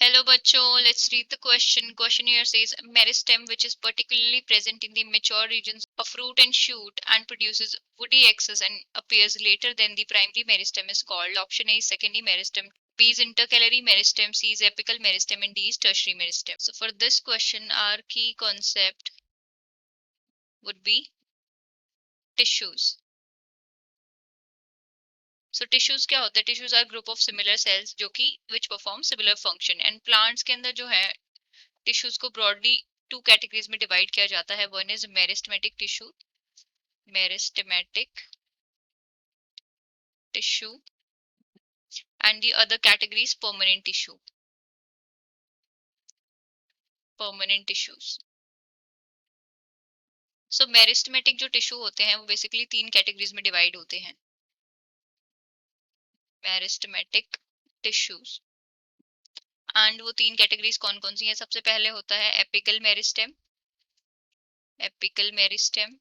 Hello bachcho, let's read the question. Question here says meristem which is particularly present in the mature regions of root and shoot and produces woody excess and appears later than the primary meristem is called. Option A is secondary meristem, B is intercalary meristem, C is apical meristem and D is tertiary meristem. So for this question our key concept would be tissues. So tissues क्या होता है? Tissues are group of similar cells जो कि which perform similar function and plants के अंदर जो है tissues को ब्रॉडली टू कैटेगरीज में डिवाइड किया जाता है. One is meristematic tissue, meristematic tissue and the other category is permanent tissue, permanent tissues. So meristematic जो टिश्यू होते हैं वो बेसिकली तीन कैटेगरीज में डिवाइड होते हैं. मेरिस्टेमेटिक टिश्यूज एंड वो तीन कैटेगरीज कौन कौन सी हैं? सबसे पहले होता है apical meristem, apical meristem.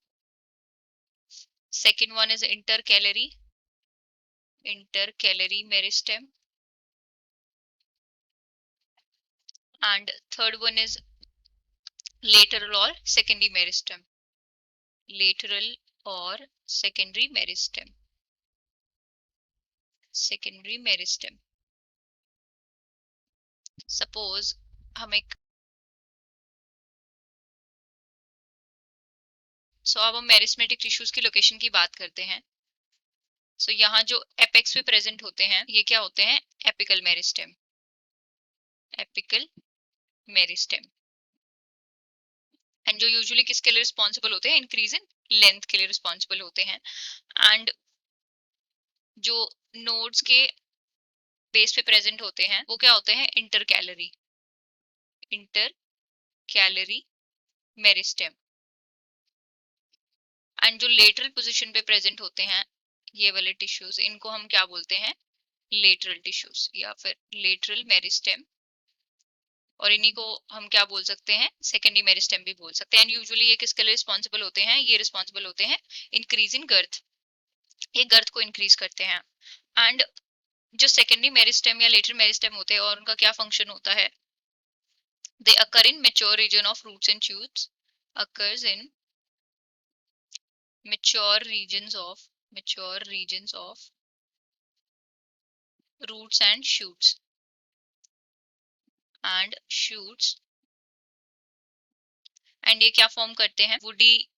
Second one is intercalary, intercalary meristem, and third one is lateral or secondary meristem, lateral or secondary meristem, secondary meristem. Suppose हम एक अब हम मेरिस्टेमेटिक टिश्यूज की लोकेशन की बात करते हैं. यहाँ जो एपेक्स पे प्रेजेंट होते हैं ये क्या होते हैं? Apical meristem, apical meristem. And जो यूजुअली किसके लिए रिस्पॉन्सिबल होते हैं? इंक्रीज इन लेंथ के लिए रिस्पॉन्सिबल होते हैं. एंड जो नोड्स के बेस पे प्रेजेंट होते हैं वो क्या होते हैं? Intercalary, intercalary meristem. एंड जो लेटरल पोजीशन पे प्रेजेंट होते हैं ये वाले टिश्यूज, इनको हम क्या बोलते हैं? लेटरल टिश्यूज या फिर लेटरल मेरिस्टेम. और इन्हीं को हम क्या बोल सकते हैं? सेकेंडरी मेरिस्टेम भी बोल सकते हैं. एंड यूजुअली ये किसके लिए रिस्पॉन्सिबल होते हैं? ये रिस्पॉन्सिबल होते हैं इंक्रीज इन गर्थ, ये गर्थ को इंक्रीज करते हैं. एंड जो सेकेंडरी मेरिस्टेम या लेटरल मेरिस्टेम होते हैं और उनका क्या फंक्शन होता है? They occur in mature region of roots and shoots, occurs in mature regions of roots and shoots and ये क्या फॉर्म करते हैं? वुडी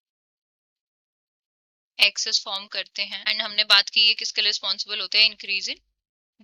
एक्सेस फॉर्म करते हैं. एंड हमने बात की ये किसके लिए रिस्पॉन्सिबल होते हैं? इंक्रीज इन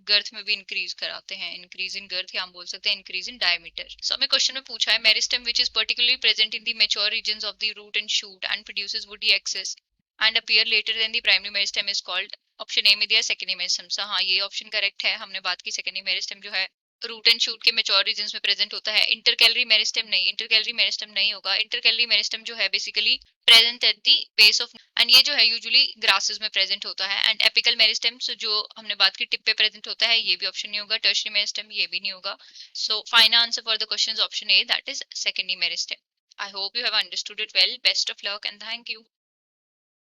गर्थ में भी इंक्रीज कराते हैं. इंक्रीज इन गर्थ या हम बोल सकते हैं इंक्रीज इन डायमीटर. सो हमें क्वेश्चन में पूछा है meristem which is particularly present in the mature regions of the root and shoot and produces woody axes and appear later than the primary meristem is called. Option A में दिया secondary meristem. सो हाँ ये option correct है. हमने बात की secondary meristem जो है रूट एंड शूट के मैच्योर रीजन्स में प्रेजेंट होता है. इंटरकैलरी मेरिस्टेम नहीं, इंटरकैलरी मेरिस्टेम नहीं होगा. इंटरकैलरी मेरिस्टेम जो है basically present at the base of and ये जो है यूजुअली ग्रासेस में प्रेजेंट होता है. एंड एपिकल मेरिस्टेम जो हमने बात की टिप पे प्रेजेंट होता है ये भी ऑप्शन नहीं होगा. टर्शियरी मेरिस्टेम ये भी नहीं होगा. So final answer for the question option A, that is secondary meristem. I hope you have understood it well. Best of luck and thank you.